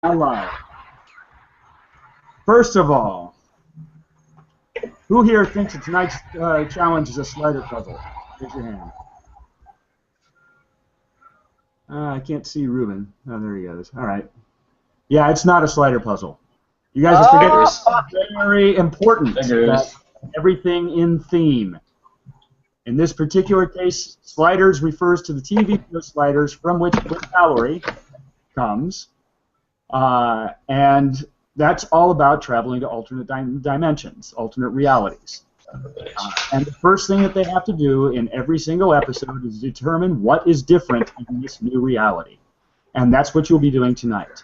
Hello. First of all, who here thinks that tonight's challenge is a slider puzzle? Raise your hand. I can't see Ruben. Oh, there he goes. All right. Yeah, it's not a slider puzzle. You guys are forgetting it's very important that everything in theme. In this particular case, sliders refers to the TV show sliders from which Quick Calorie comes. And that's all about traveling to alternate dimensions, alternate realities. And the first thing that they have to do in every single episode is determine what is different in this new reality. And that's what you'll be doing tonight.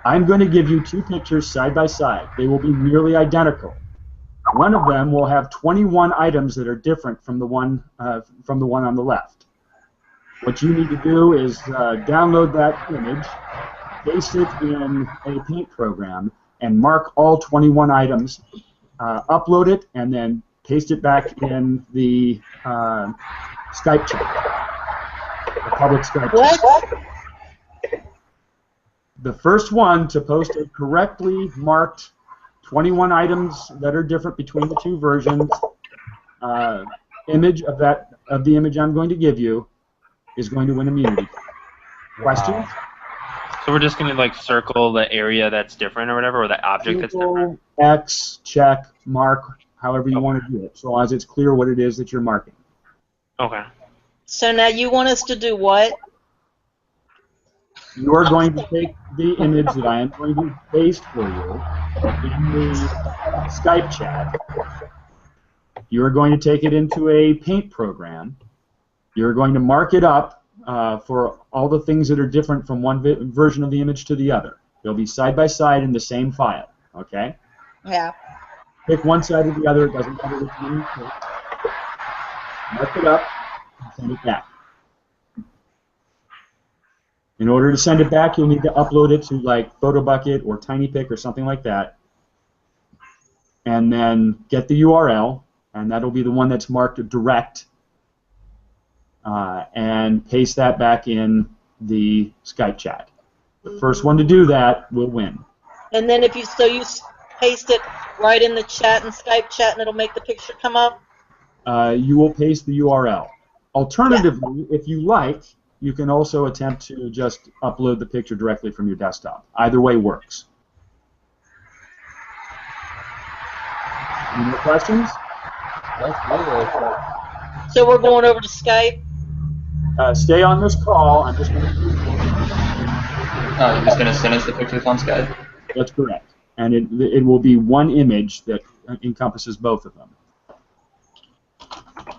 I'm going to give you two pictures side by side. They will be nearly identical. One of them will have 21 items that are different from the one on the left. What you need to do is download that image, paste it in a paint program, and mark all 21 items, upload it, and then paste it back in the Skype chat, the public Skype chat. The first one to post a correctly marked 21 items that are different between the two versions, image of the image I'm going to give you, is going to win immunity. Questions? So we're just going to like circle the area that's different or whatever, or the object that's different? X, check, mark, however you want to do it, so long as it's clear what it is that you're marking. Okay. So now you want us to do what? You are going to take the image that I am going to paste for you in the Skype chat. You are going to take it into a paint program. You're going to mark it up for all the things that are different from one version of the image to the other. They'll be side by side in the same file, okay? Yeah. Pick one side or the other, it doesn't matter which one you pick. Mark it up and send it back. In order to send it back, you'll need to upload it to like PhotoBucket or TinyPic or something like that. And then get the URL, and that'll be the one that's marked direct. And paste that back in the Skype chat. The first one to do that will win. And then if you paste it right in the chat and Skype chat, and it'll make the picture come up. You will paste the URL. Alternatively, if you like, you can also attempt to just upload the picture directly from your desktop. Either way works. Any more questions? So we're going over to Skype. Stay on this call. I'm just going to. You're just going to send us the pictures on Skype? That's correct. And it will be one image that encompasses both of them.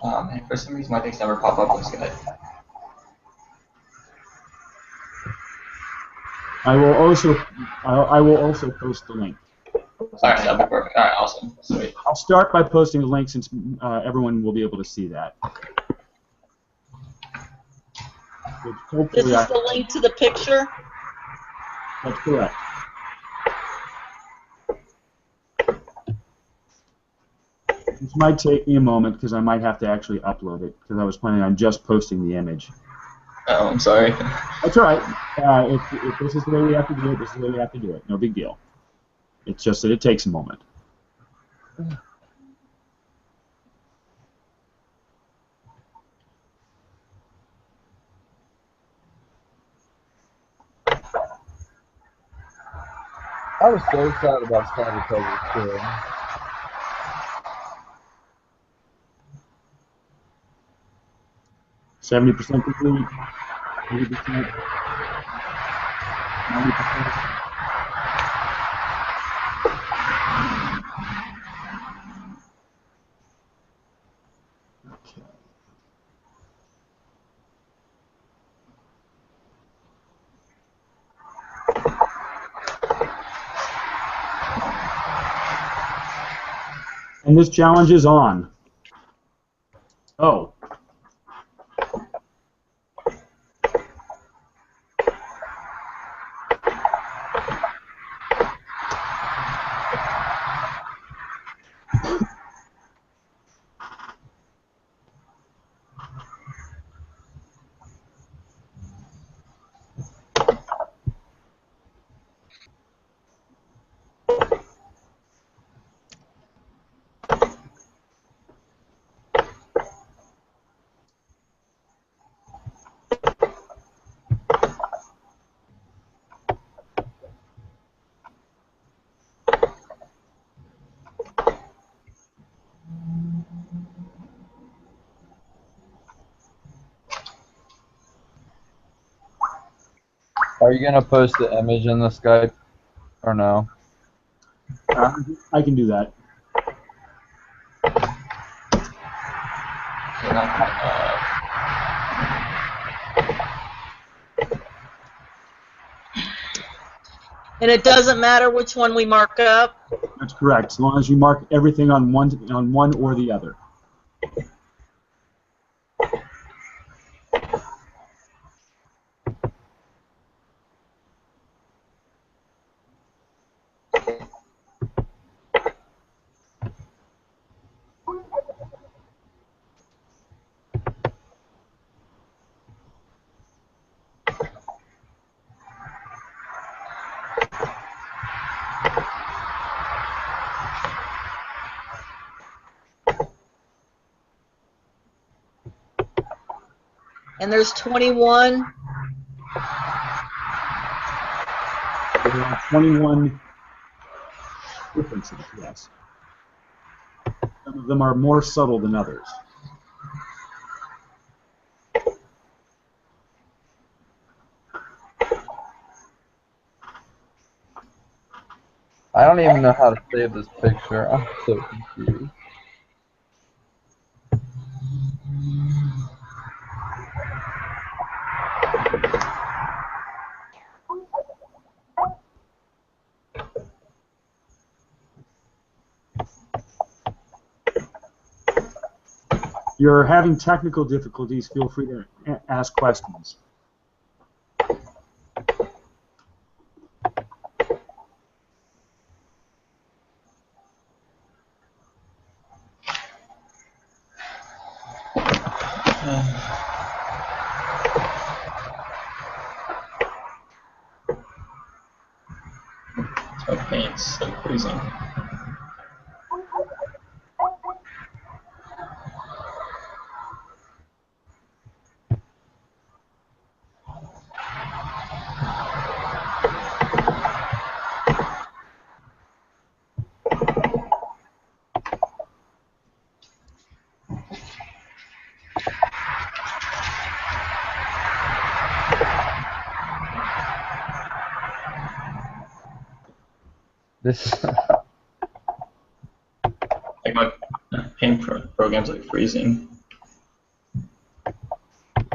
And for some reason, my things never pop up on Skype. I will also post the link. Alright, that'll be perfect. Alright, awesome. Sweet. I'll start by posting the link since everyone will be able to see that. This is the link to the picture? That's correct. This might take me a moment because I might have to actually upload it because I was planning on just posting the image. Oh, I'm sorry. That's all right. If this is the way we have to do it, this is the way we have to do it. No big deal. It's just that it takes a moment. I was so excited about Spider Puzzles too. 70% complete. 80%. 90%. Okay. And this challenge is on. Oh. Are you gonna post the image in the Skype or no? I can do that. We're not gonna, And it doesn't matter which one we mark up. That's correct. As long as you mark everything on one or the other. And there's 21. There are 21 differences, yes. Some of them are more subtle than others. I don't even know how to save this picture. I'm so confused. If you're having technical difficulties, feel free to ask questions. my paint's like freezing. This Like my paint program's like freezing.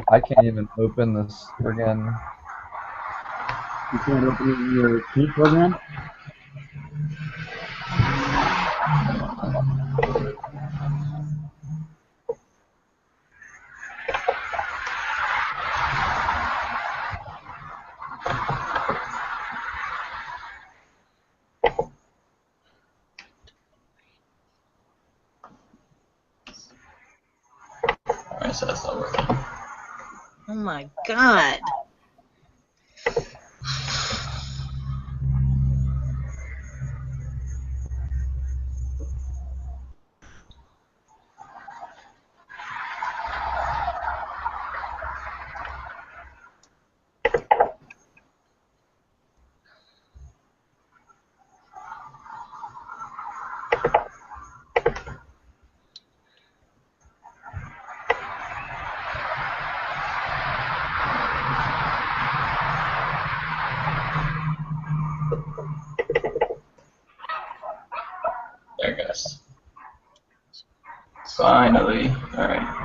I can't even open this friggin'. You can't open it in your paint program? Alright, so that's not working. Oh my God. There, guys. Finally. Alright.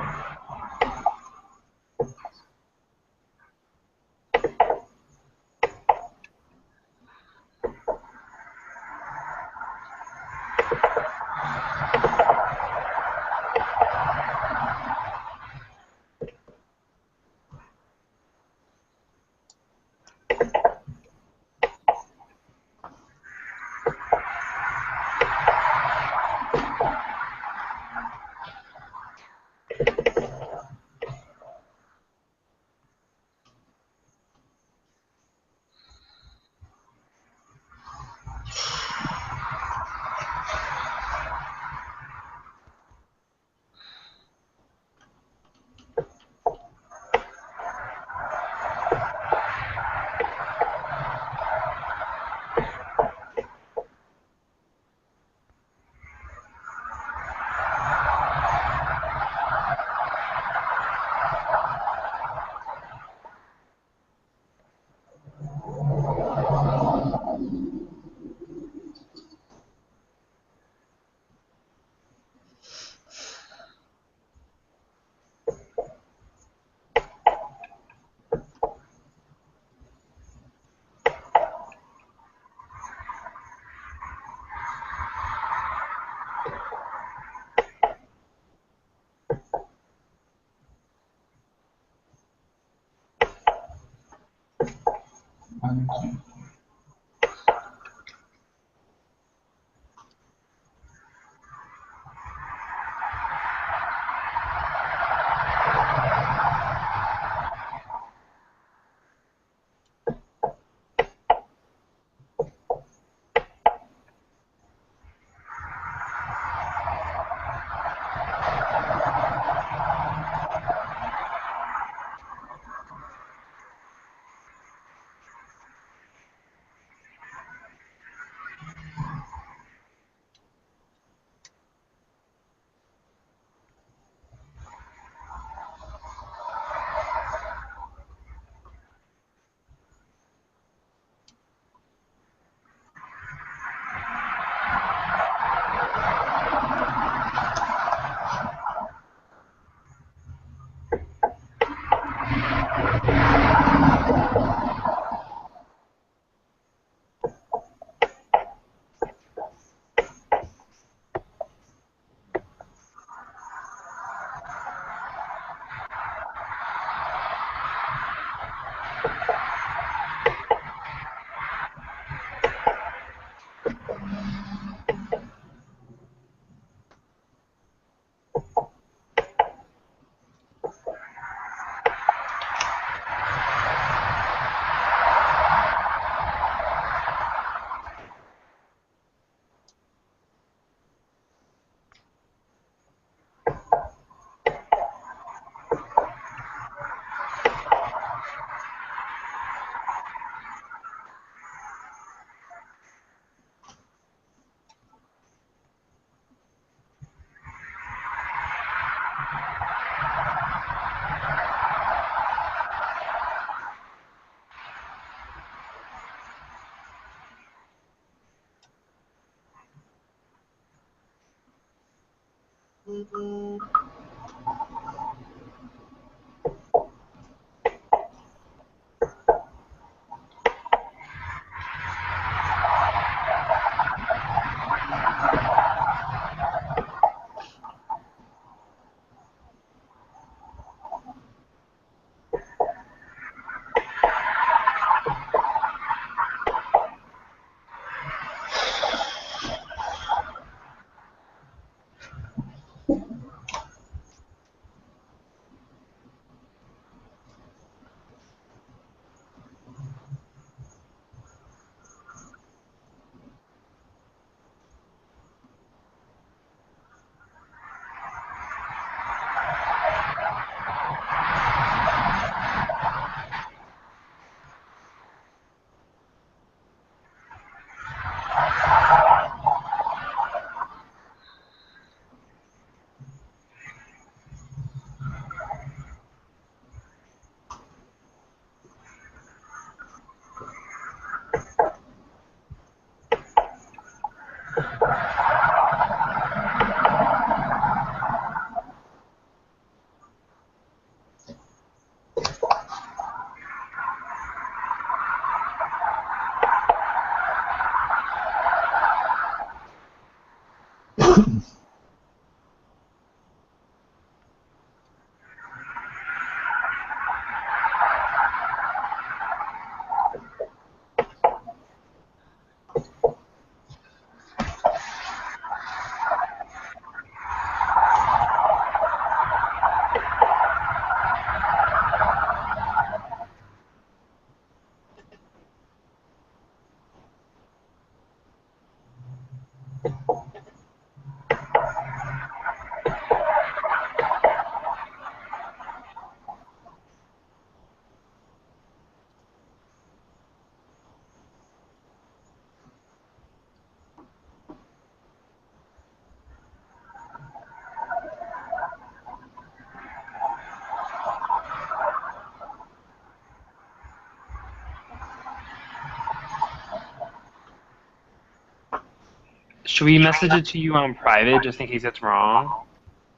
Should we message it to you on private just in case it's wrong?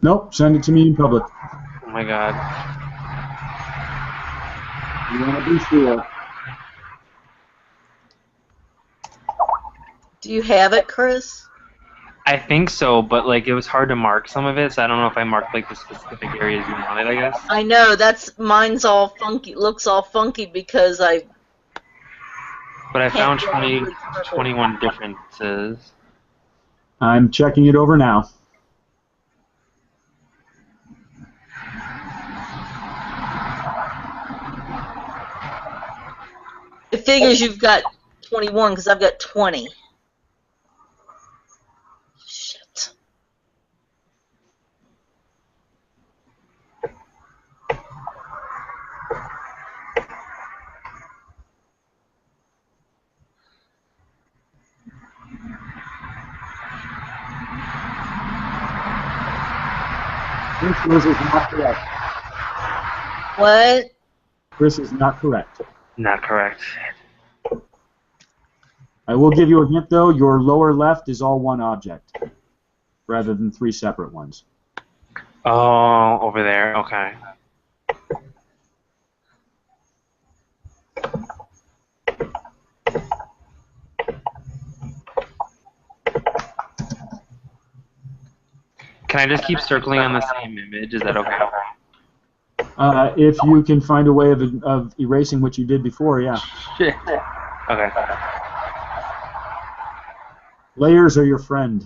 Nope, send it to me in public. Oh my god. You want to be sure. Do you have it, Chris? I think so, but like it was hard to mark some of it, so I don't know if I marked like the specific areas you wanted, I guess. I know, that's mine's all funky, looks all funky because I But I Can't found draw a 20, good circle. 21 differences. I'm checking it over now. It figures you've got 21 because I've got 20. Shit. Chris is not correct. What? Chris is not correct. Not correct. I will give you a hint, though. Your lower left is all one object, rather than three separate ones. Oh, over there. Okay. Can I just keep circling on the same image? Is that okay? If you can find a way of erasing what you did before, yeah. Shit. Okay. Layers are your friend.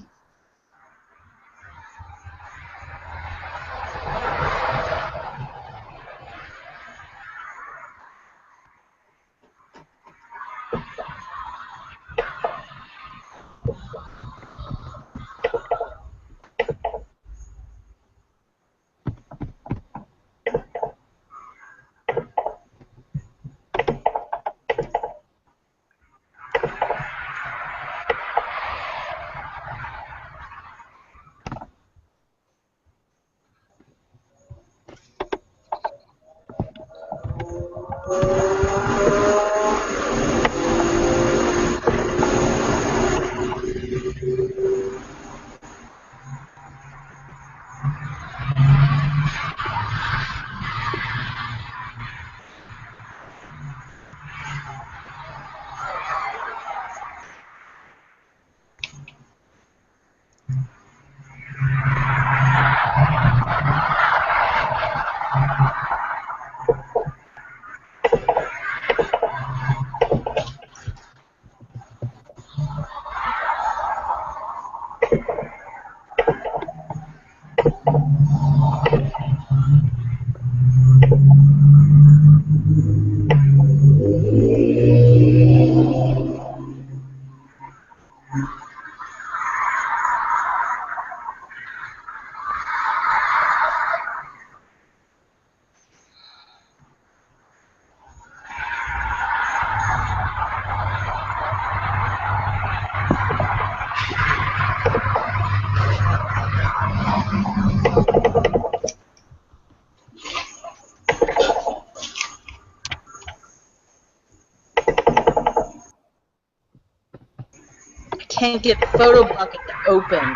Can't get Photo Bucket to open.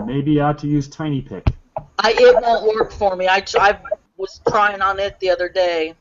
Maybe you ought to use Tiny Pick. It won't work for me. I was trying on it the other day.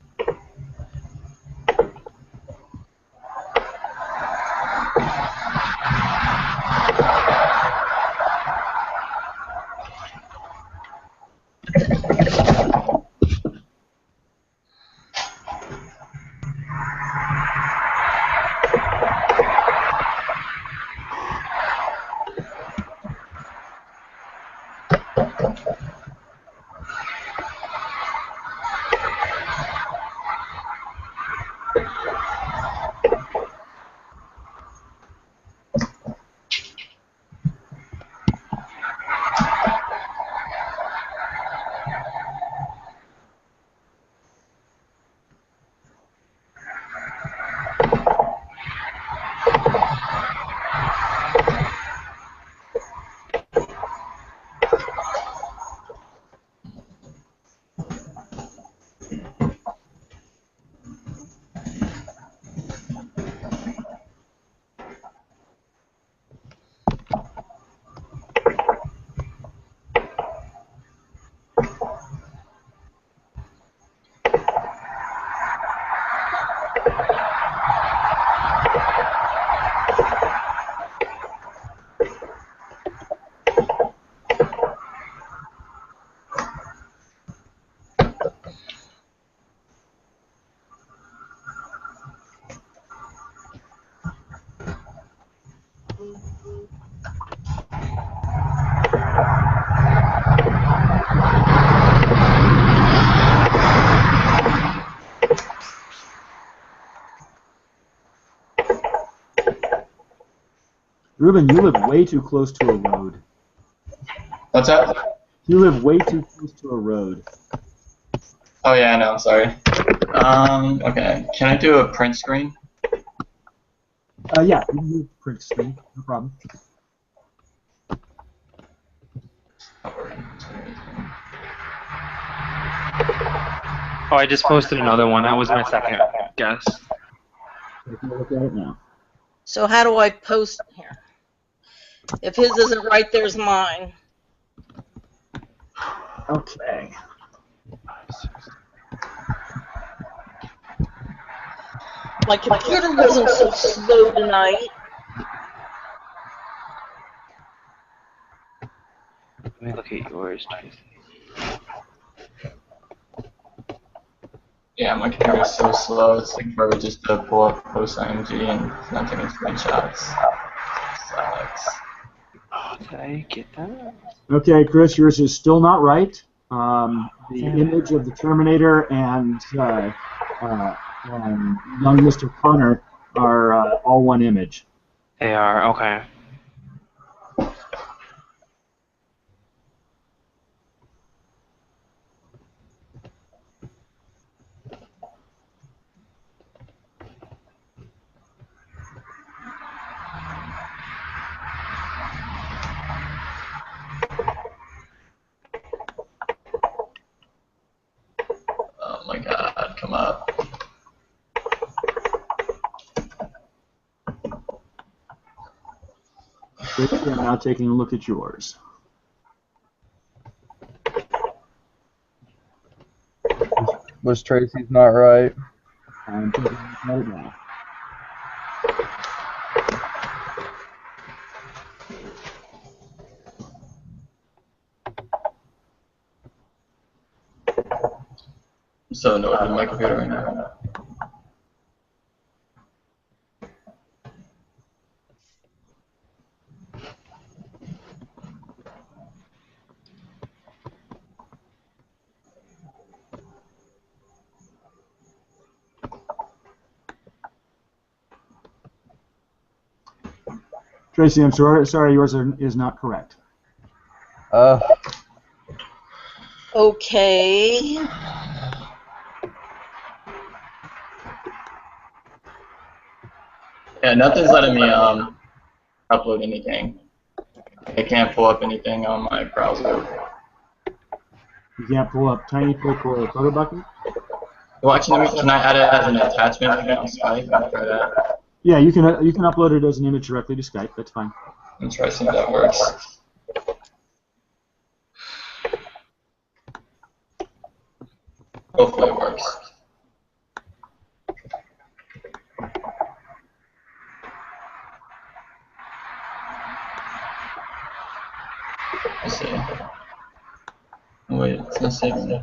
Ruben, you live way too close to a road. What's that? You live way too close to a road. Oh yeah, I know. I'm sorry. Okay. Can I do a print screen? Yeah, you can do print screen, no problem. Oh, I just posted another one. That was my second guess. Take a look at it now. So how do I post here? If his isn't right, there's mine. Okay. My computer wasn't so slow tonight. Let me look at yours, Tracy. Yeah, my computer is so slow. It's like forever just to pull up post IMG and it's not taking screenshots. Sucks. Oh, did I get that? Okay, Chris, yours is still not right. The image of the Terminator and young Mr. Connor are all one image. They are, okay. Oh my god, come up. Tracy, I'm now taking a look at yours. Was Tracy's not right? I'm taking a look at it now. I'm so annoyed with my computer right now. Tracy, I'm sorry, yours is not correct. Okay. Yeah, nothing's letting me upload anything. I can't pull up anything on my browser. You can't pull up TinyPic or PhotoBucket? Well, actually, can I add it as an attachment again on Skype? I'll try that. Yeah, you can upload it as an image directly to Skype. That's fine. I'll try to see if that works. Hopefully it works. Let's see. Oh, wait, it's not saving it.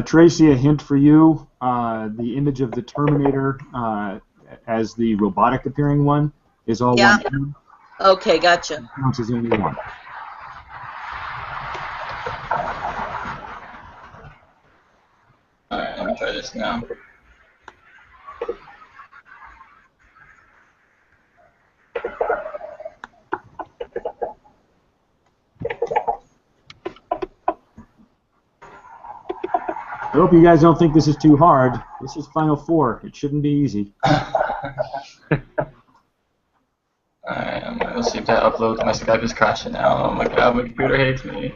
Tracy, a hint for you. The image of the Terminator as the robotic appearing one is all Yeah. one. Okay, gotcha. Counts as only one. Alright, let me try this now. I hope you guys don't think this is too hard. This is Final Four. It shouldn't be easy. Alright, I'm gonna see if that uploads. My Skype is crashing now. Oh my god, my computer hates me.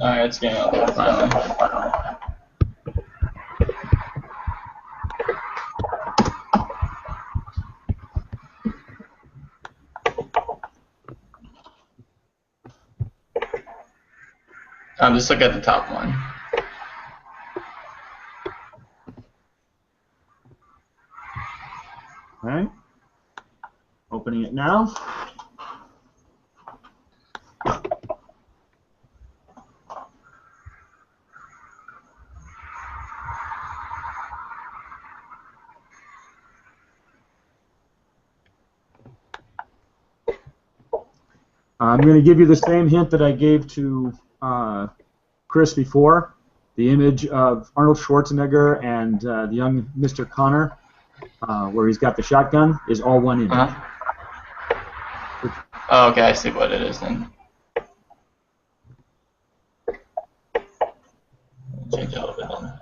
Alright, it's getting a little finally. Just look at the top one. All right. Opening it now. I'm going to give you the same hint that I gave to Chris before. The image of Arnold Schwarzenegger and the young Mr. Connor, where he's got the shotgun, is all one image. Oh, okay, I see what it is then. Change it a little bit then.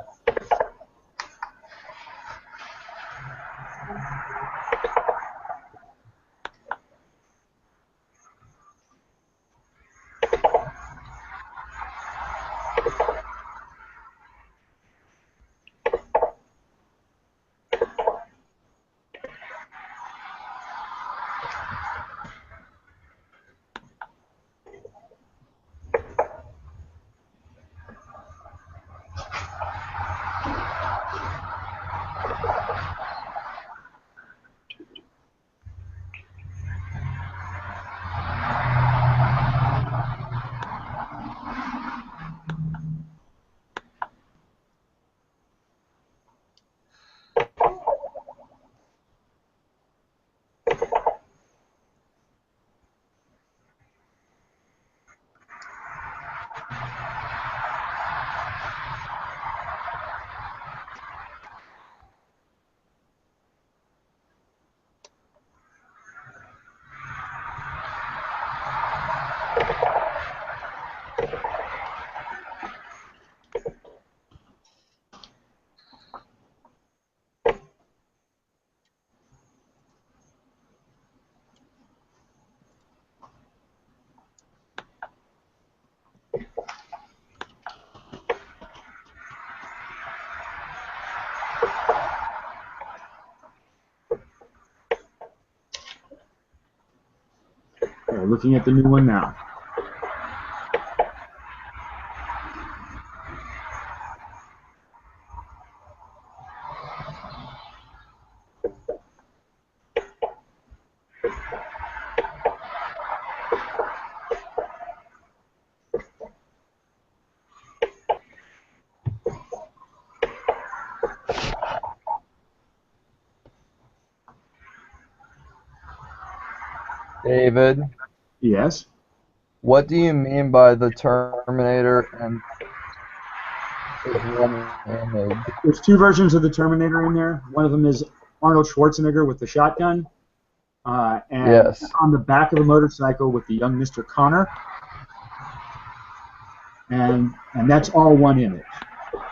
Okay, looking at the new one now. David, Yes. what do you mean by the Terminator and his one image? There's two versions of the Terminator in there. One of them is Arnold Schwarzenegger with the shotgun, and Yes. on the back of the motorcycle with the young Mr. Connor, and that's all one image.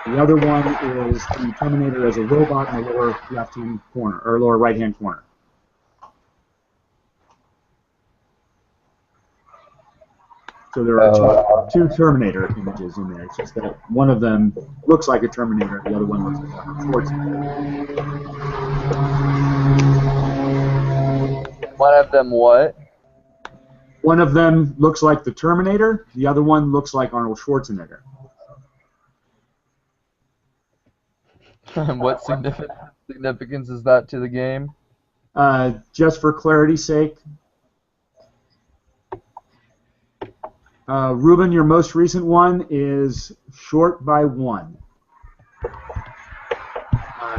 The other one is the Terminator as a robot in the lower left-hand corner, or lower right-hand corner. So there are two Terminator images in there. It's just that one of them looks like a Terminator, the other one looks like Arnold Schwarzenegger. One of them what? One of them looks like the Terminator, the other one looks like Arnold Schwarzenegger. What significance is that to the game? Just for clarity's sake, Ruben, your most recent one is short by 1.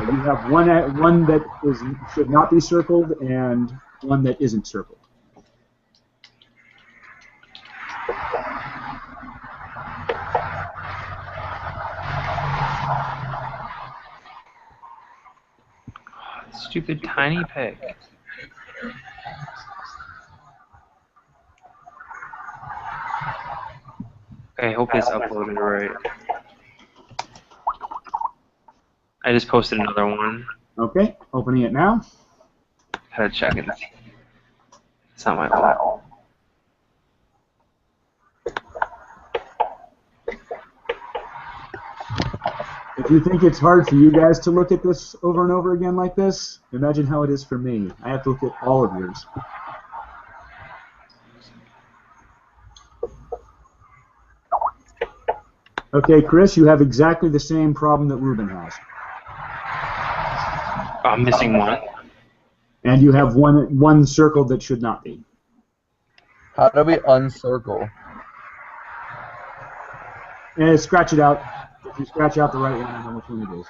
You have one that should not be circled and one that isn't circled. Stupid tiny pick. Okay, I hope it's uploaded right. I just posted another one. Okay, opening it now. Gotta check it. It's not my fault. You think it's hard for you guys to look at this over and over again like this? Imagine how it is for me. I have to look at all of yours. Okay, Chris, you have exactly the same problem that Ruben has. I'm missing one. And you have one circle that should not be. How do we uncircle? And scratch it out. If you scratch out the right one, I know which one it is.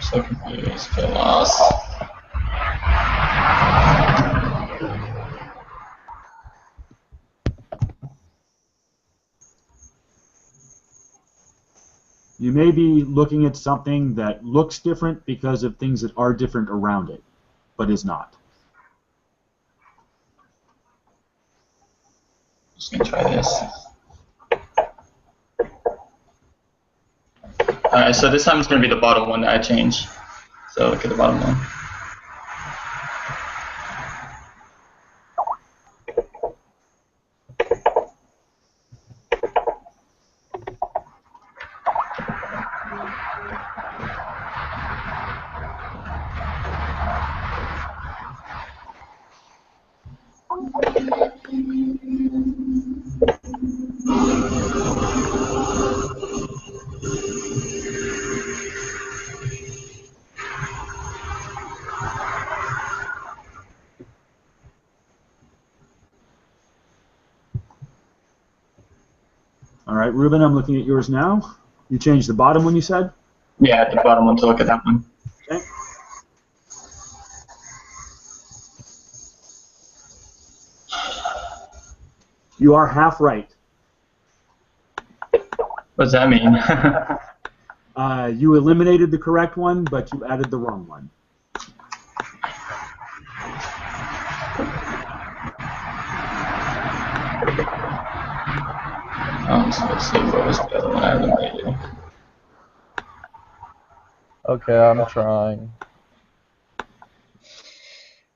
So confused, so lost. You may be looking at something that looks different because of things that are different around it, but is not. Just gonna try this. Alright, so this time it's gonna be the bottom one that I change. So look at the bottom one. All right, Ruben, I'm looking at yours now. You changed the bottom one, you said? Yeah, at the bottom one to look at that one. Okay. You are half right. What does that mean? You eliminated the correct one, but you added the wrong one. So let's see what was the other one I eliminated. Okay, I'm trying.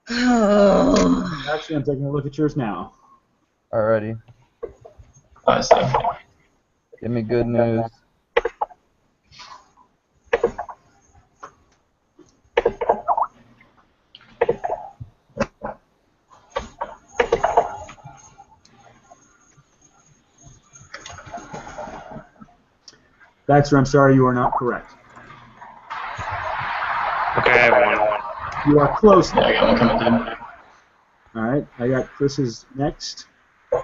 Actually, I'm taking a look at yours now. Alrighty. Oh, I see. Give me good news. Baxter, I'm sorry, you are not correct. Okay, I have one. You are close. Yeah, I got one coming in. All right, I got Chris's next. I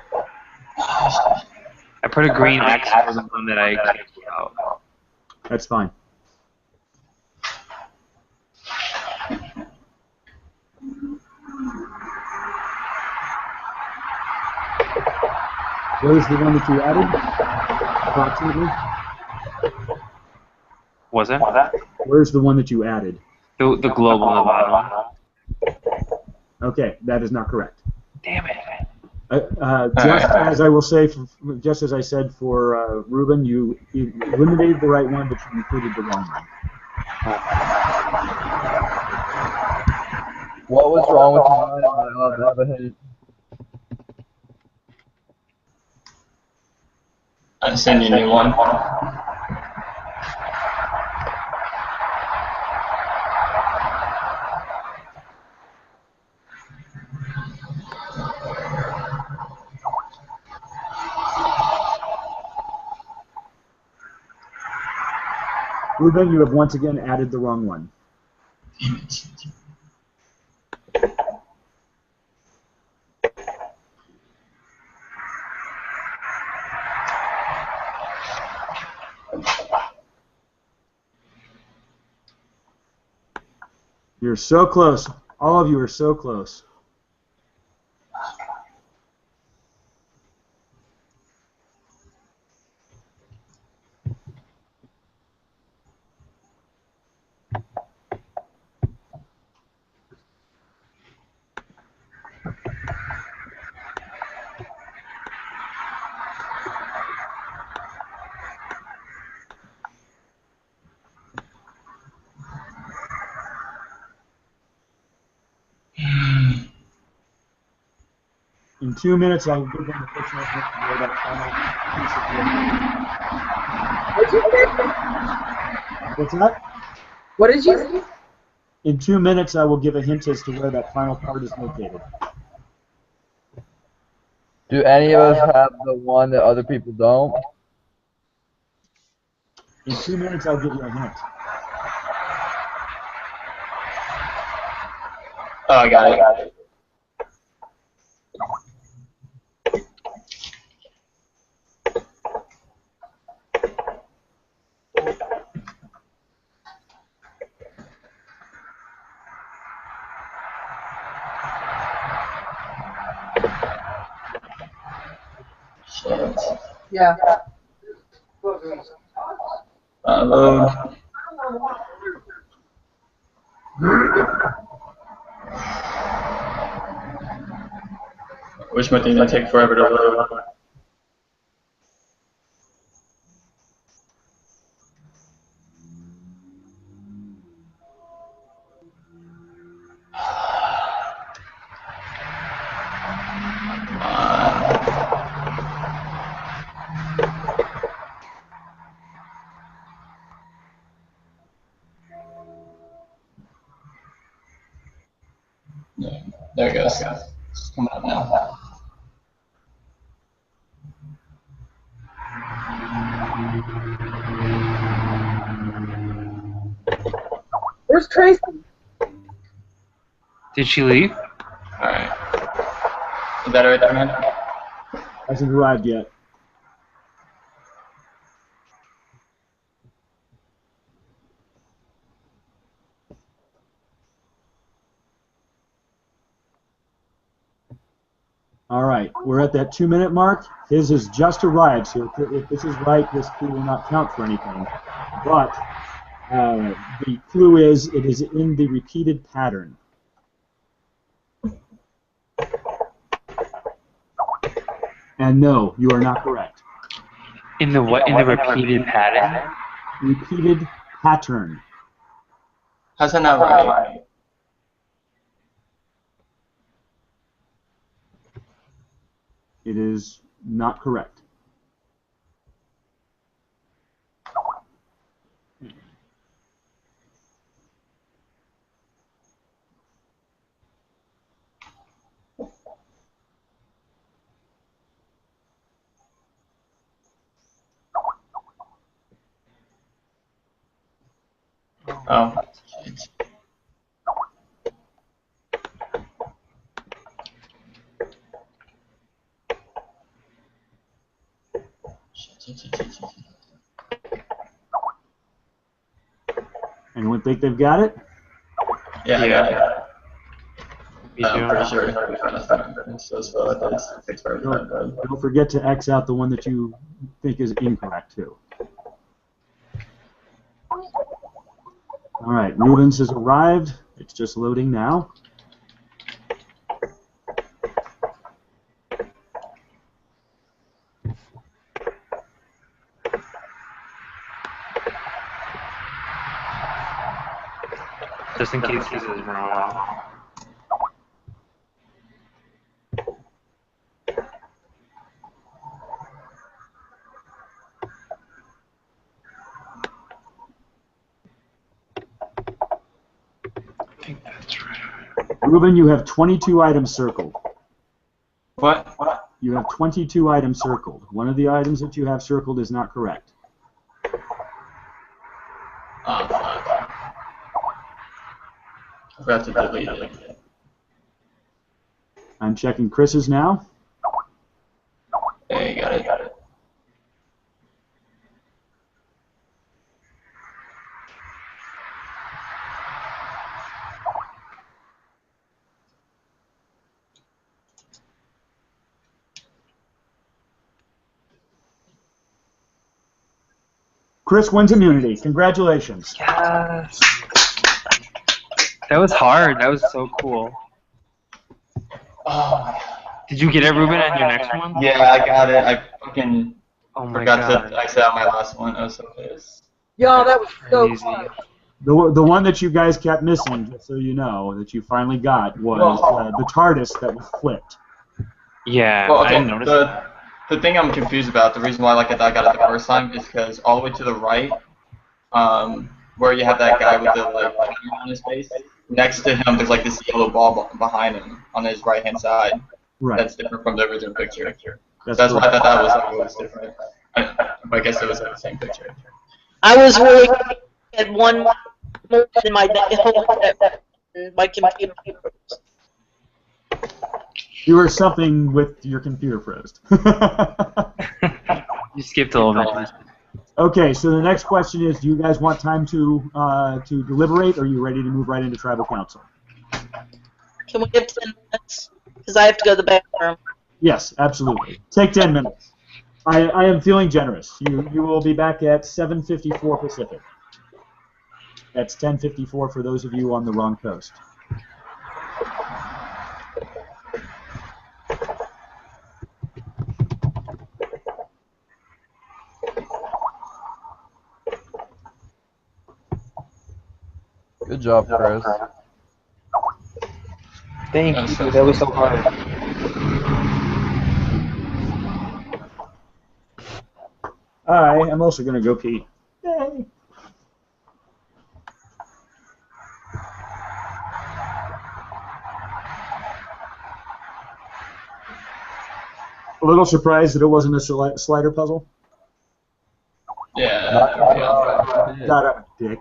put a green X for the one that I kicked out. That's fine. What is the one that you added? Approximately? Was it? Where's the one that you added? The globe on the bottom. Okay, that is not correct. Damn it. Just as I will say, just as I said for Ruben, you eliminated the right one, but you included the wrong one. What was wrong with mine? Am I allowed to have a hint? I send you a new one. Ruben, you have once again added the wrong one. Damn it. You're so close. All of you are so close. In 2 minutes, I'll give them the fictional hint to where that final piece of wood. What'd you say? What's that? What did you say? In 2 minutes, I will give a hint as to where that final part is located. Do any of us have the one that other people don't? In 2 minutes, I'll give you a hint. Oh, I got it. Shit. Yeah. Load. Wish my thing didn't take forever to load. Yeah, there it goes. It's coming up now. Where's Tracy? Did she leave? Alright. Is that right there, man? Hasn't arrived yet. All right, we're at that 2 minute mark. His has just arrived, so if this is right, this clue will not count for anything. But the clue is it is in the repeated pattern. And no, you are not correct. In the what? In the repeated pattern? Repeated pattern. How's that not right? It is not correct. Oh. Shit. Shit. Anyone think they've got it? Yeah, I got it. Me I'm too. pretty sure we found this pattern. It's so slow at this. It takes forever to find it. Don't forget to X out the one that you think is incorrect, too. All right, Rubens has arrived. It's just loading now. Just in case this is wrong. I think that's right. Ruben, you have 22 items circled. What? You have 22 items circled. One of the items that you have circled is not correct. forgot to delete it. I'm checking Chris's now. There you got it. Chris wins immunity. Congratulations. Yes. That was hard. That was so cool. Oh, Did you get it, Ruben, on your next one? yeah, I got it. I fucking Oh my forgot god. to exit out my last one. I was so pissed. Yo, that was so Crazy. fun. The one that you guys kept missing, just so you know, that you finally got was the TARDIS that was flipped. Yeah, Well, I okay, noticed that. the thing I'm confused about, the reason why like I thought I got it the first time is because all the way to the right, where you have that guy with the like camera on his face, next to him there's like this yellow ball behind him on his right hand side. Right. That's different from the original picture. That's That's why I correct. thought that was like what was different. I guess it was like the same picture. I was really at one more in my my computer. You were something with your computer froze. You skipped a little bit. Okay, so the next question is: do you guys want time to deliberate, or are you ready to move right into tribal council? Can we have 10 minutes? Because I have to go to the bathroom. Yes, absolutely. Take 10 minutes. I am feeling generous. You will be back at 7:54 Pacific. That's 10:54 for those of you on the wrong coast. Good job, Chris. Thank you. That was so hard. I am also going to go pee. Yay. A little surprised that it wasn't a slider puzzle. Yeah. Got up, dick.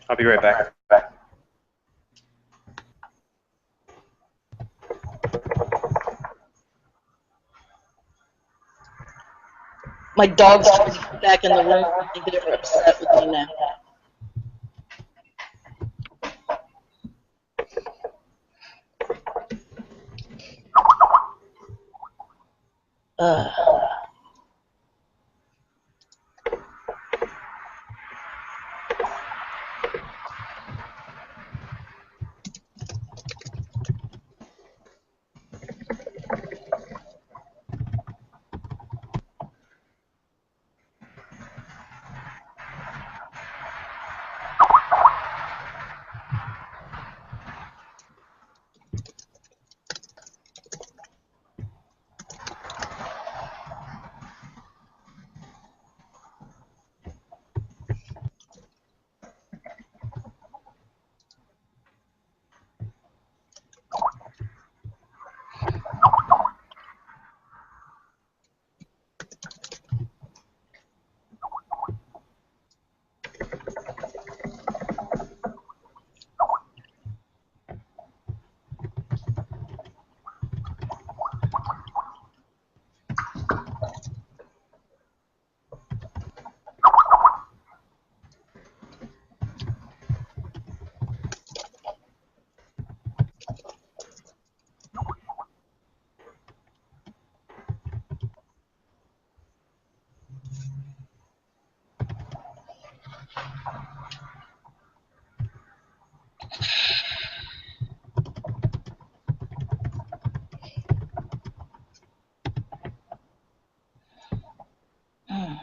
I'll be right back. My dog's trying to get back in the room. I think they're upset with me now.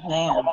Man.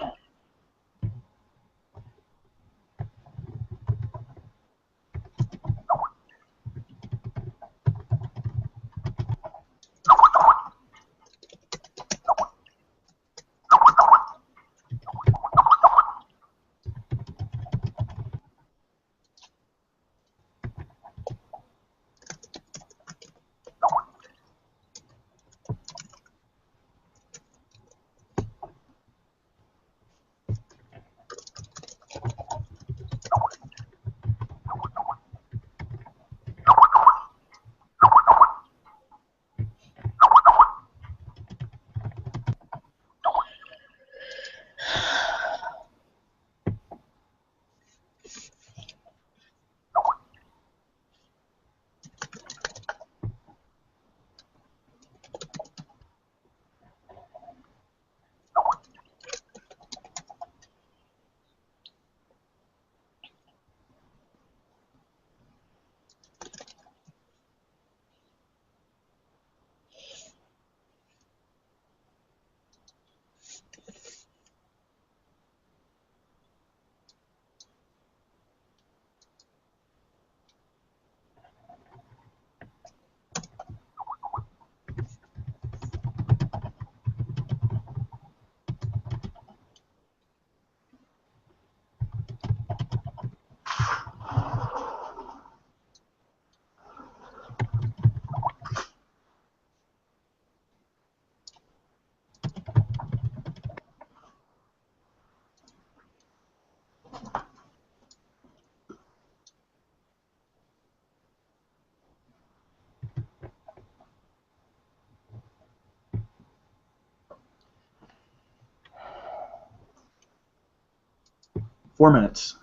Four minutes.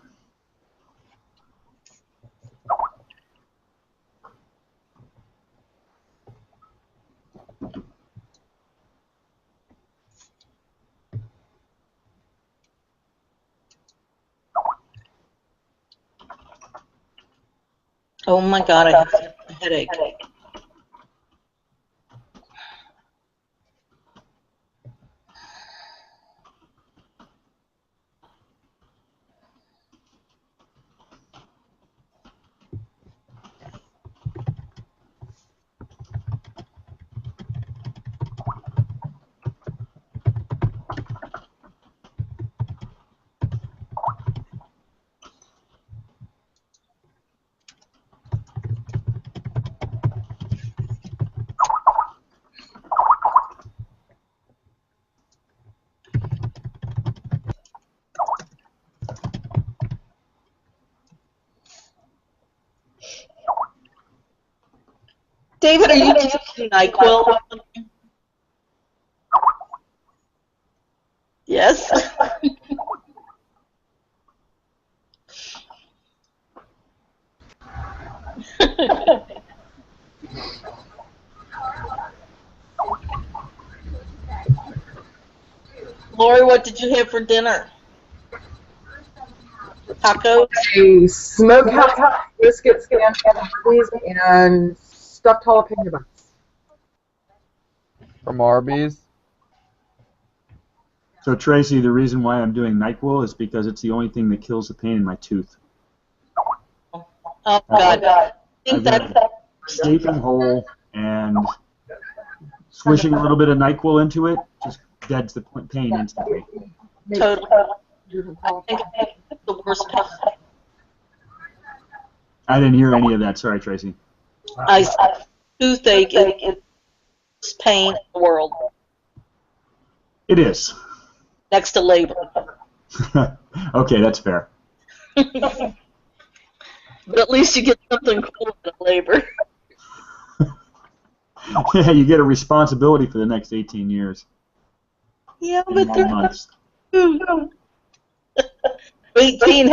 Oh my God, I have a headache. David, are you taking NyQuil? Yes. Lori, what did you have for dinner? Tacos? A smokehouse brisket scampi and stuffed jalapeno bites. From Arby's. So Tracy, the reason why I'm doing NyQuil is because it's the only thing that kills the pain in my tooth. Oh God. I think I've got a gaping hole, and swishing a little bit of NyQuil into it just deads the pain instantly. totally. I think it's the worst pain. I didn't hear any of that. Sorry, Tracy. Toothache is the worst pain in the world, It is. next to labor. Okay, that's fair. But at least you get something cool in labor. Yeah, you get a responsibility for the next 18 years. Yeah, In but 9 they're months. 18,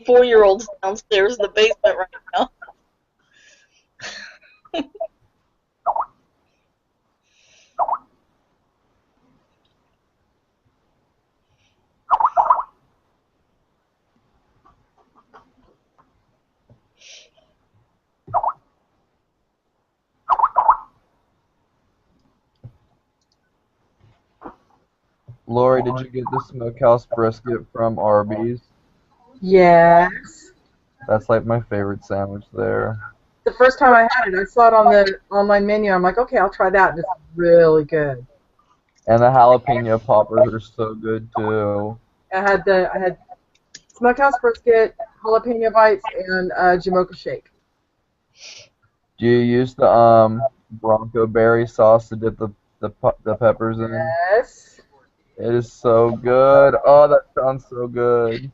4-year-olds downstairs in the basement right now. Lori, did you get the smokehouse brisket from Arby's? Yes. That's like my favorite sandwich there. The first time I had it, I saw it on the online menu. I'm like, okay, I'll try that. And it's really good. And the jalapeno poppers are so good too. I had smokehouse brisket, jalapeno bites, and Jamocha shake. Do you use the Bronco berry sauce to dip the peppers in? Yes. It is so good. Oh, that sounds so good.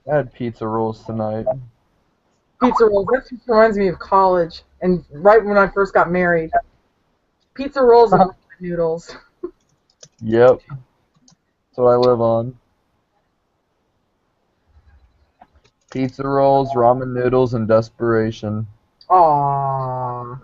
I had pizza rolls tonight. Pizza rolls. That just reminds me of college and right when I first got married. Pizza rolls and noodles. Yep. That's what I live on. Pizza rolls, ramen noodles, and desperation. Aww.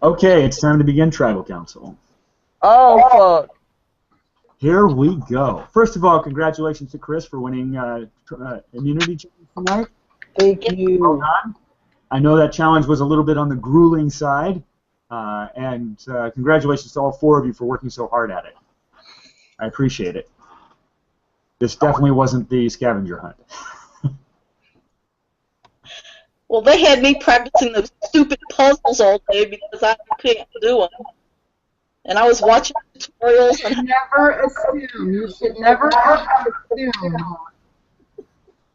Okay, it's time to begin Tribal Council. Oh, fuck. Here we go. First of all, congratulations to Chris for winning immunity challenge tonight. Thank Well you. done. I know that challenge was a little bit on the grueling side, and congratulations to all four of you for working so hard at it. I appreciate it. This definitely wasn't the scavenger hunt. Well, they had me practicing those stupid puzzles all day because I couldn't do them. And I was watching tutorials and Never assume. You should never ever assume.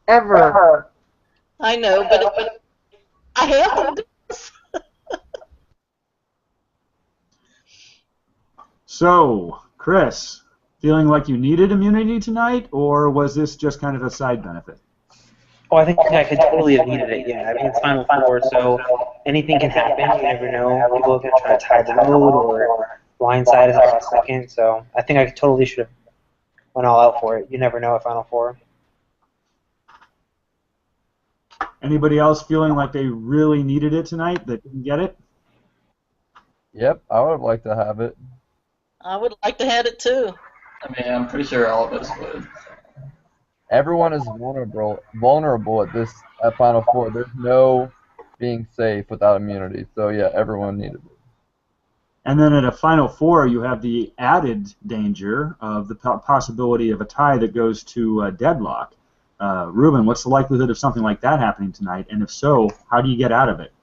Ever. I know, but I have to do this. So, Chris, feeling like you needed immunity tonight, or was this just kind of a side benefit? Oh, I think I could totally have needed it, yeah. I mean, it's Final Four, so anything can happen. You never know. People are going to try to tie the load or blindside us last second, so I think I totally should have went all out for it. You never know at Final Four. Anybody else feeling like they really needed it tonight that didn't get it? Yep, I would have liked to have it. I would like to have it too. I mean, I'm pretty sure all of us would. Everyone is vulnerable at Final Four. There's no being safe without immunity. So yeah, everyone needed it. And then at a Final Four, you have the added danger of the possibility of a tie that goes to deadlock. Ruben, what's the likelihood of something like that happening tonight? And if so, how do you get out of it?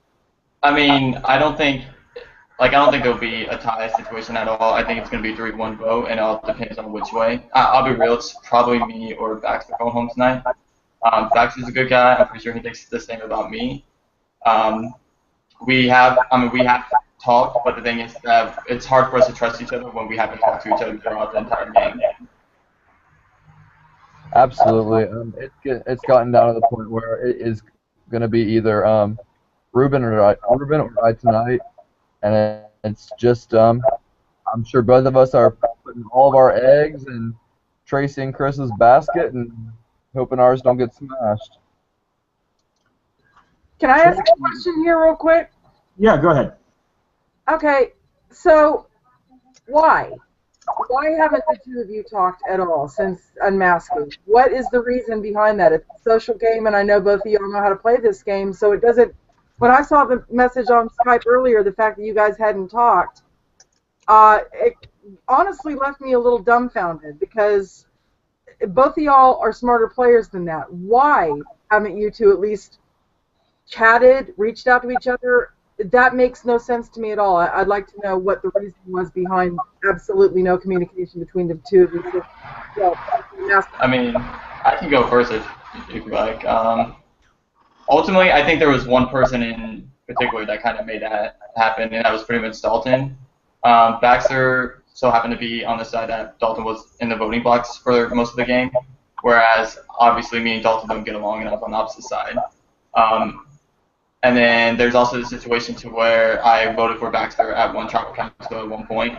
I mean, I don't think there'll be a tie situation at all. I think it's going to be a 3-1 vote, and it all depends on which way. I'll be real, it's probably me or Baxter going home tonight. Baxter's a good guy. I'm pretty sure he thinks the same about me. We have talked, but the thing is that it's hard for us to trust each other when we haven't talked to each other throughout the entire game. Absolutely. It's gotten down to the point where it is going to be either Ruben or I tonight, and it's just I'm sure both of us are putting all of our eggs in Tracy and Chris's basket and hoping ours don't get smashed. Can I ask a question here real quick? Yeah, go ahead. Okay, so why? Why haven't the two of you talked at all since unmasking? What is the reason behind that? It's a social game, and I know both of y'all know how to play this game, so it doesn't... When I saw the message on Skype earlier, the fact that you guys hadn't talked, it honestly left me a little dumbfounded because both of y'all are smarter players than that. Why haven't you two at least chatted, reached out to each other? That makes no sense to me at all. I'd like to know what the reason was behind absolutely no communication between the two of you. I mean, I can go first if you like. Ultimately, I think there was one person in particular that kind of made that happen, and that was pretty much Dalton. Baxter so happened to be on the side that Dalton was in the voting box for most of the game, whereas obviously me and Dalton don't get along, and I was on the opposite side. And then there's also the situation to where I voted for Baxter at one tribal council at one point.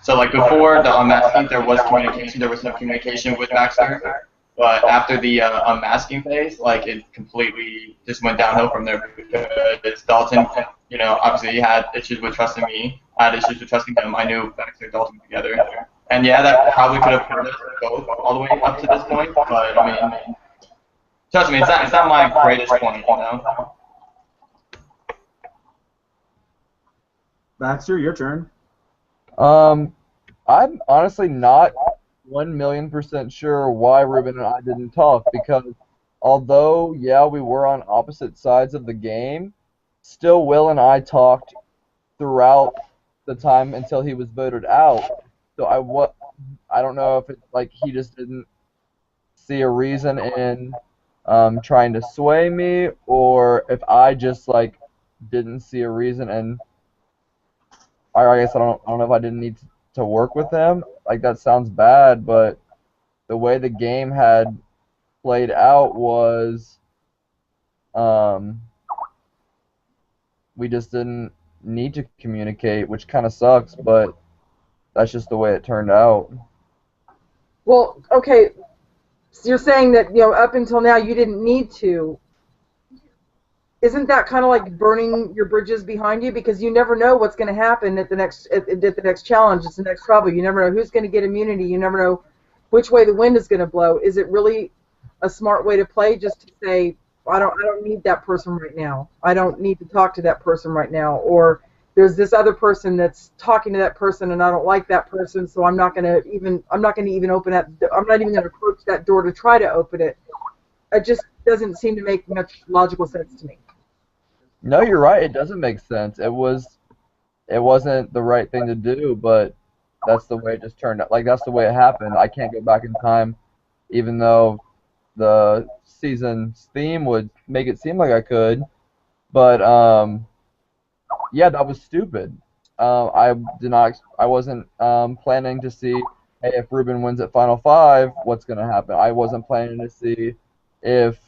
So like before the unmasking, there was communication. There was no communication with Baxter. But after the unmasking phase, like it completely just went downhill from there because Dalton, you know, obviously he had issues with trusting me. I had issues with trusting him. I knew Baxter and Dalton together. And yeah, that probably could have hurt us both all the way up to this point. But I mean, trust me, it's not my greatest point, you know. Baxter, your turn. I'm honestly not 1,000,000% sure why Ruben and I didn't talk because although, yeah, we were on opposite sides of the game, still Will and I talked throughout the time until he was voted out. So I don't know if it's like he just didn't see a reason in trying to sway me, or if I just like didn't see a reason, and I guess I don't know if I didn't need to work with him. Like that sounds bad, but the way the game had played out was we just didn't need to communicate, which kind of sucks, but that's just the way it turned out. Well, okay, so you're saying that, up until now you didn't need to. Isn't that kind of like burning your bridges behind you? Because you never know what's going to happen at the next challenge, it's the next trouble. You never know who's going to get immunity. You never know which way the wind is going to blow. Is it really a smart way to play just to say, I don't need that person right now. I don't need to talk to that person right now. Or there's this other person that's talking to that person and I don't like that person, so I'm not going to even open that. I'm not even going to approach that door to try to open it. It just doesn't seem to make much logical sense to me. No, you're right. It doesn't make sense. It wasn't the right thing to do, but that's the way it just turned out. Like that's the way it happened. I can't go back in time, even though the season's theme would make it seem like I could. But yeah, that was stupid. I wasn't planning to see, hey, if Ruben wins at Final Five, what's gonna happen? I wasn't planning to see if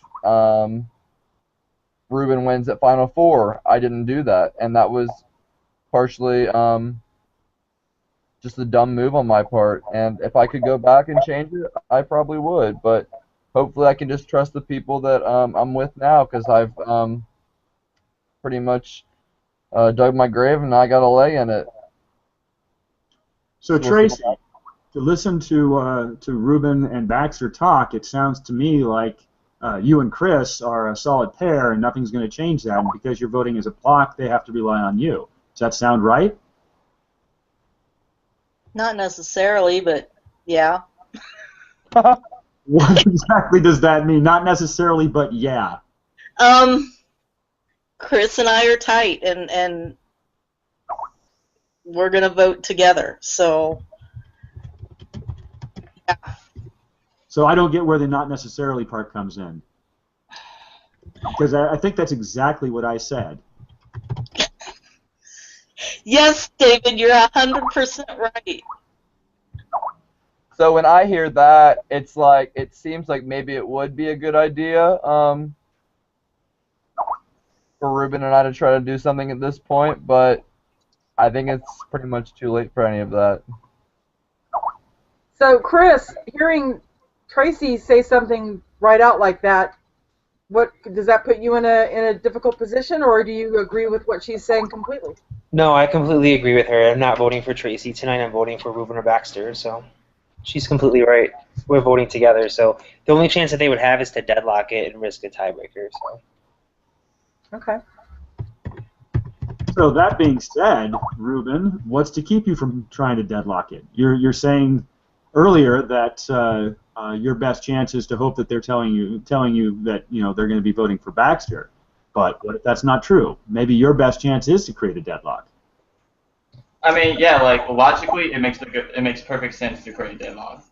Ruben wins at Final Four. I didn't do that, and that was partially just a dumb move on my part. And if I could go back and change it, I probably would. But hopefully, I can just trust the people that I'm with now, because I've pretty much dug my grave and I got a leg in it. So Tracy, to listen to Ruben and Baxter talk, it sounds to me like you and Chris are a solid pair, and nothing's going to change that. And because you're voting as a block, they have to rely on you. Does that sound right? Not necessarily, but yeah. What exactly does that mean? Not necessarily, but yeah. Chris and I are tight, and we're gonna vote together. So, yeah. So I don't get where the not necessarily part comes in, because I think that's exactly what I said. Yes, David, you're 100% right. So when I hear that, it's like it seems like maybe it would be a good idea for Ruben and I to try to do something at this point, but I think it's pretty much too late for any of that. So, Chris, hearing Tracy say something right out like that, what does that put you in a difficult position, or do you agree with what she's saying completely? No, I completely agree with her. I'm not voting for Tracy tonight. I'm voting for Ruben or Baxter. So she's completely right. We're voting together. So the only chance that they would have is to deadlock it and risk a tiebreaker. So. Okay. So that being said, Ruben, what's to keep you from trying to deadlock it? You're saying earlier that your best chance is to hope that they're telling you that they're going to be voting for Baxter. But what if that's not true? Maybe your best chance is to create a deadlock. I mean, yeah, like logically, it makes perfect sense to create a deadlock.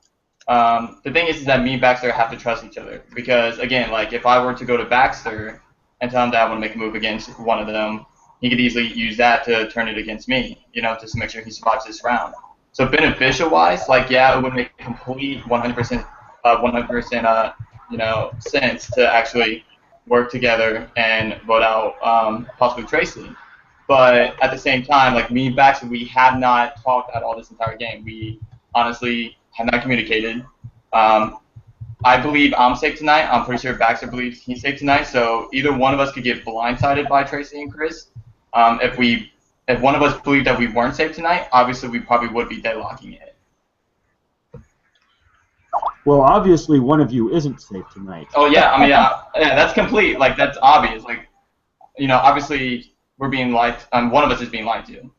The thing is that me and Baxter have to trust each other, because again, like if I were to go to Baxter and tell him that I want to make a move against one of them, he could easily use that to turn it against me, just to make sure he survives this round. So beneficial-wise, like yeah, it would make complete 100% sense to actually work together and vote out possibly Tracy. But at the same time, like me and Baxter, we have not talked at all this entire game. We honestly have not communicated. I believe I'm safe tonight. I'm pretty sure Baxter believes he's safe tonight. So either one of us could get blindsided by Tracy and Chris. If one of us believed that we weren't safe tonight, obviously we probably would be deadlocking it. Well, obviously one of you isn't safe tonight. Oh yeah, I mean, yeah, that's complete. Like that's obvious. Like, obviously we're being lied. One of us is being lied to,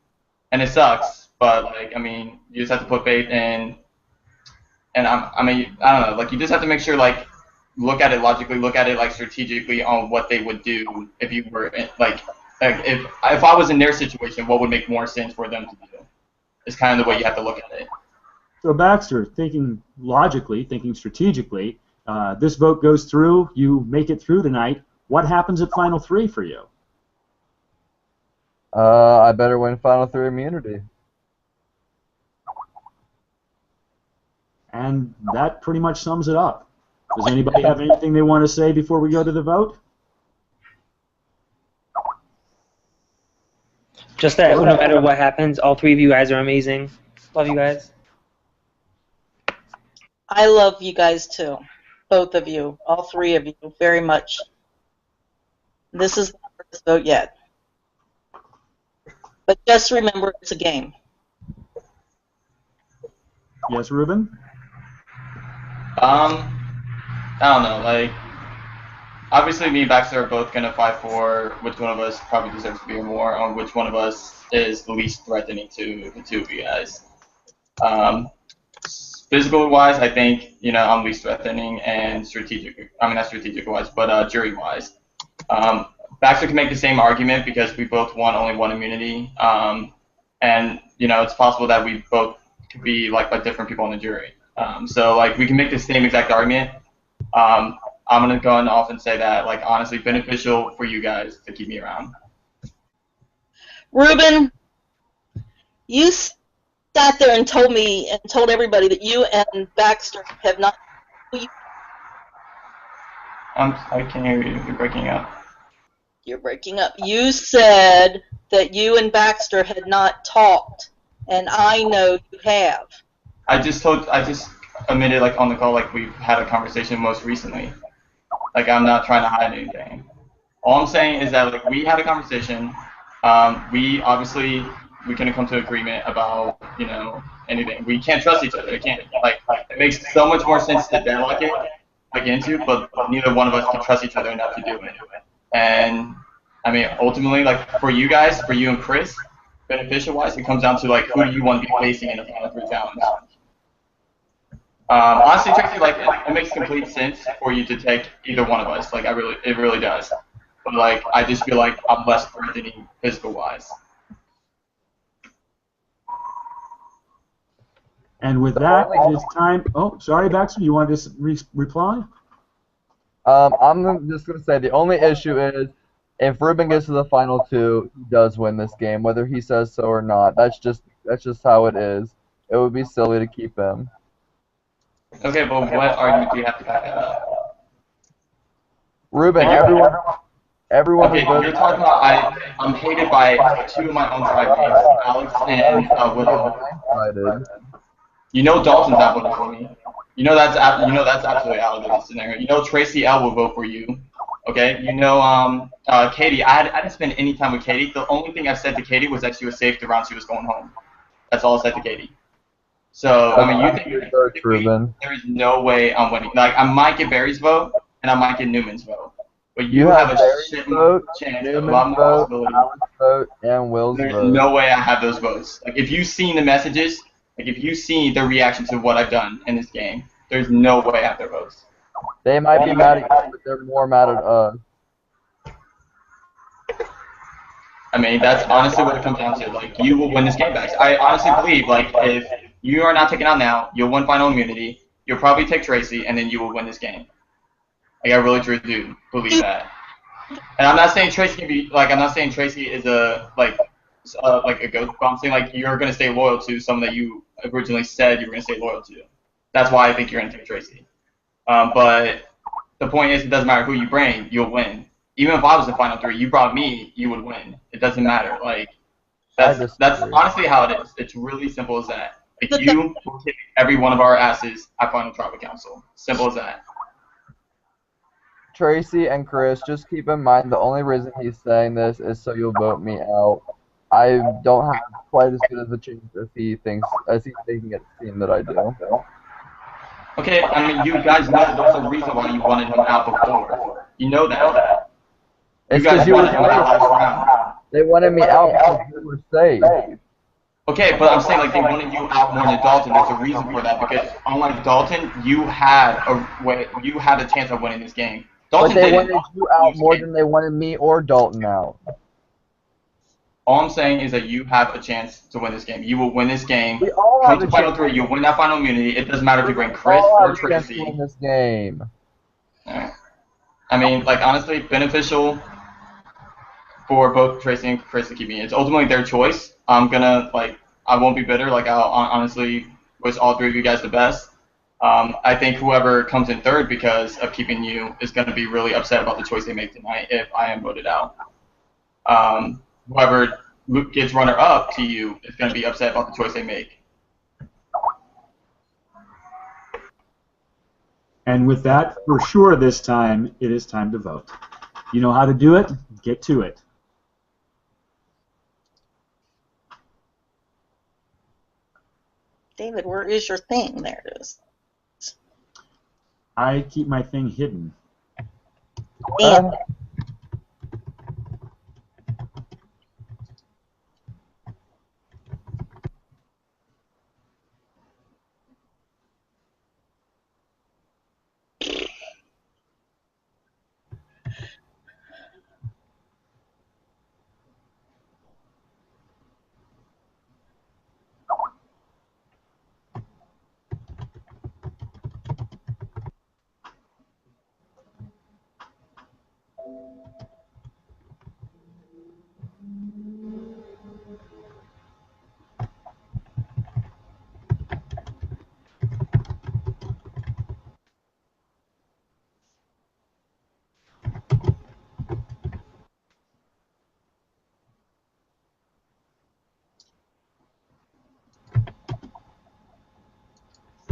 and it sucks. But like, I mean, you just have to put faith in. And I mean, I don't know. Like, you just have to make sure, like, look at it logically, look at it like strategically on what they would do if you were like if I was in their situation, what would make more sense for them to do? Is kind of the way you have to look at it. So Baxter, thinking logically, thinking strategically, this vote goes through, you make it through tonight. What happens at Final 3 for you? I better win Final 3 immunity. And that pretty much sums it up. Does anybody have anything they want to say before we go to the vote? Just that no matter what happens, all three of you guys are amazing. Love you guys. I love you guys too. Both of you. All three of you very much. This is not the first vote yet. But just remember it's a game. Yes, Ruben? I don't know. Like, obviously, me and Baxter are both gonna fight for which one of us probably deserves to be more, on which one of us is the least threatening to the two of you guys. Physical wise, I think I'm least threatening, and strategic. I mean, not strategic wise, but jury wise. Baxter can make the same argument because we both won only one immunity, and it's possible that we both could be like by different people on the jury. So like we can make the same exact argument. I'm gonna go off and say that like honestly beneficial for you guys to keep me around. Ruben, you sat there and told me and told everybody that you and Baxter have not. I can't hear you. You're breaking up. You're breaking up. You said that you and Baxter had not talked, and I know you have. I just admitted like on the call like we've had a conversation most recently. Like I'm not trying to hide anything. All I'm saying is that like we had a conversation. We obviously we couldn't come to agreement about anything. We can't trust each other. It can't like it makes so much more sense to deadlock it like into, but neither one of us can trust each other enough to do it. And I mean ultimately like for you guys, for you and Chris, beneficial wise, it comes down to like who do you want to be facing in a Final 3 challenge. Honestly, Tracy, like it makes complete sense for you to take either one of us. Like it really does. But like I just feel like I'm less threatening physical wise. And with that, it is time. Oh, sorry, Baxter. You wanted to reply? I'm just gonna say the only issue is if Ruben gets to the final two, he does win this game, whether he says so or not. That's just how it is. It would be silly to keep him. Okay, but what argument do you have to back that up? Ruben, everyone. Okay, you're talking about I'm hated by two of my own tribe mates, Alex and Willow. Dalton's not voting for me. That's absolutely out of the scenario. Tracy L will vote for you. Okay, Katie. I didn't spend any time with Katie. The only thing I said to Katie was that she was safe around she was going home. That's all I said to Katie. So I mean, you think there is no way I'm winning? Like I might get Barry's vote and I might get Newman's vote, but you have a shit chance, a lot more possibility. Alex's vote, and Will's There's vote. no way I have those votes. Like if you've seen the messages, like if you've seen the reaction to what I've done in this game, there's no way I have their votes. They might be mad at you, but they're more mad at us. I mean, that's honestly what it comes down to. Like, you will win this game back. I honestly believe, like, if you are not taken out now, you'll win final immunity. You'll probably take Tracy, and then you will win this game. Like, I really truly do believe that. And I'm not saying Tracy can be like. I'm not saying Tracy is a ghost. But I'm saying like you're gonna stay loyal to someone that you originally said you were gonna stay loyal to. That's why I think you're gonna take Tracy. But the point is, it doesn't matter who you bring, you'll win. Even if I was in Final 3, you brought me, you would win. It doesn't matter. Like that's honestly how it is. It's really simple as that. Like you will kick every one of our asses at Final Tribal Council. Simple as that. Tracy and Chris, just keep in mind the only reason he's saying this is so you'll vote me out. I don't have quite as good of a chance as he's thinking it seems that I do. Okay, I mean, you guys know there's a reason why you wanted him out before. You know that. You It's guys because you were wanted him out last safe. round. They wanted me out because you were safe. Okay, but I'm saying like they wanted you out more than Dalton. There's a reason for that because unlike Dalton, you had a chance of winning this game. But Dalton they didn't. wanted you out more than they wanted me or Dalton out. All I'm saying is that you have a chance to win this game. You will win this game. We all Come have to a Final chance. Three, you'll win that final immunity. It doesn't matter if you bring We Chris all or have a chance to Tracy. win this game. Alright. I mean, like honestly, beneficial for both Tracy and Chris to keep me. It's ultimately their choice. I won't be bitter. Like I'll honestly wish all three of you guys the best. I think whoever comes in third because of keeping you is going to be really upset about the choice they make tonight if I am voted out. Whoever gets runner-up to you is going to be upset about the choice they make. And with that, for sure this time, it is time to vote. You know how to do it? Get to it. David, where is your thing? There it is. I keep my thing hidden. Damn.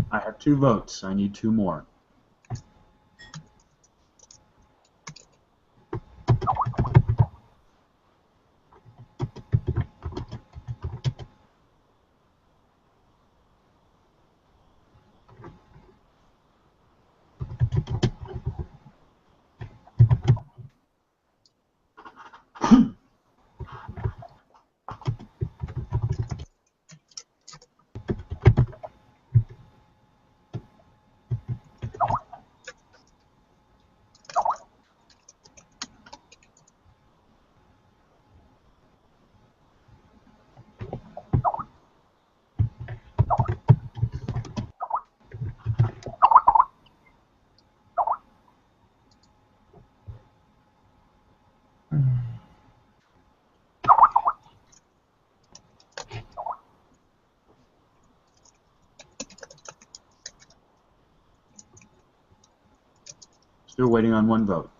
I have 2 votes. I need 2 more. Still waiting on 1 vote.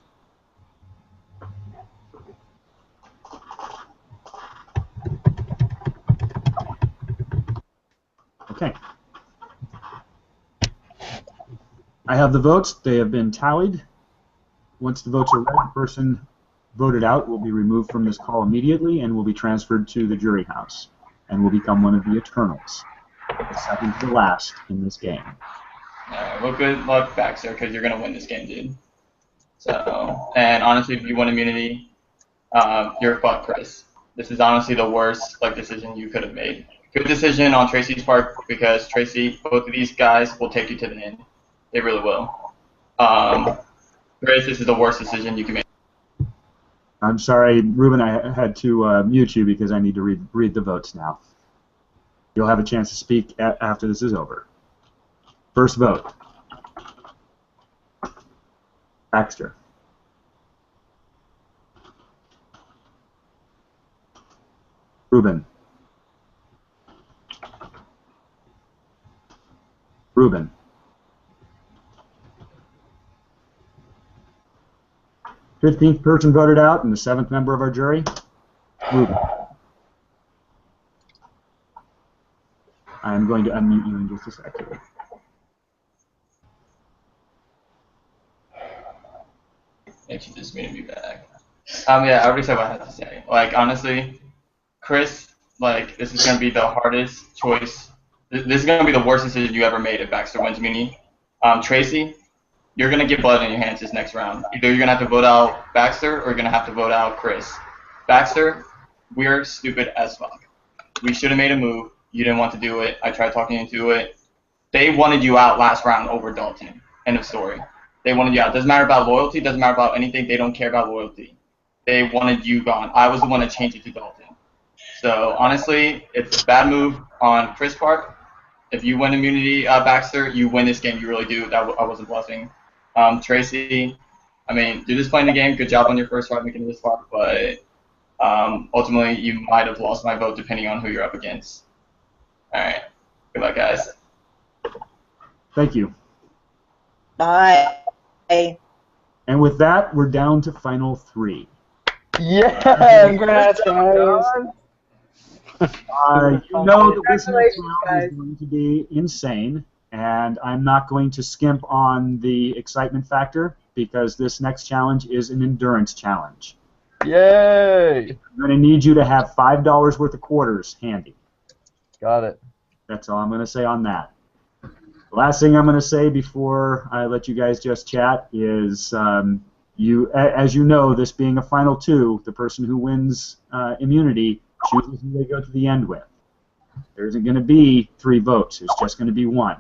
Okay. I have the votes. They have been tallied. Once the votes are read, the person voted out will be removed from this call immediately and will be transferred to the jury house and will become one of the Eternals, the second to the last in this game. Alright, well, good luck, Baxter, because you're going to win this game, dude. So, and honestly, if you win immunity, you're fucked, Chris. This is honestly the worst decision you could have made. Good decision on Tracy's part because Tracy, both of these guys will take you to the end. They really will. Chris, this is the worst decision you can make. I'm sorry, Ruben, I had to mute you because I need to read the votes now. You'll have a chance to speak after this is over. First vote. Baxter. Ruben. Ruben. The 15th person voted out and the 7th member of our jury, Ruben. I'm going to unmute you in just a second. Thank you, just muted me back. Yeah, I already said what I had to say. Honestly, Chris, this is going to be the hardest choice. This is going to be the worst decision you ever made if Baxter wins immunity. Tracy, you're going to get blood in your hands this next round. Either you're going to have to vote out Baxter or you're going to have to vote out Chris. Baxter, we're stupid as fuck. We should have made a move. You didn't want to do it. I tried talking you into it. They wanted you out last round over Dalton. End of story. They wanted you out. Doesn't matter about loyalty. Doesn't matter about anything. They don't care about loyalty. They wanted you gone. I was the one that changed it to Dalton. So honestly, it's a bad move on Chris' part. If you win immunity, Baxter, you win this game. You really do. I wasn't bluffing. Tracy, I mean, you're just playing the game. Good job on your first fight making it this far, but ultimately you might have lost my vote depending on who you're up against. All right. Good luck, guys. Thank you. Bye. And with that, we're down to final 3. Yeah! Congrats, guys. You know that this next Congratulations, round guys. is going to be insane, and I'm not going to skimp on the excitement factor because this next challenge is an endurance challenge. Yay! I'm going to need you to have $5 worth of quarters handy. Got it. That's all I'm going to say on that. The last thing I'm going to say before I let you guys just chat is, as you know, this being a final 2, the person who wins immunity chooses who they go to the end with. There isn't going to be 3 votes. There's just going to be 1.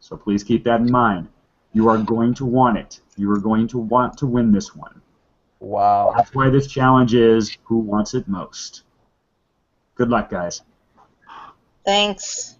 So please keep that in mind. You are going to want it. You are going to want to win this one. Wow. That's why this challenge is who wants it most. Good luck, guys. Thanks.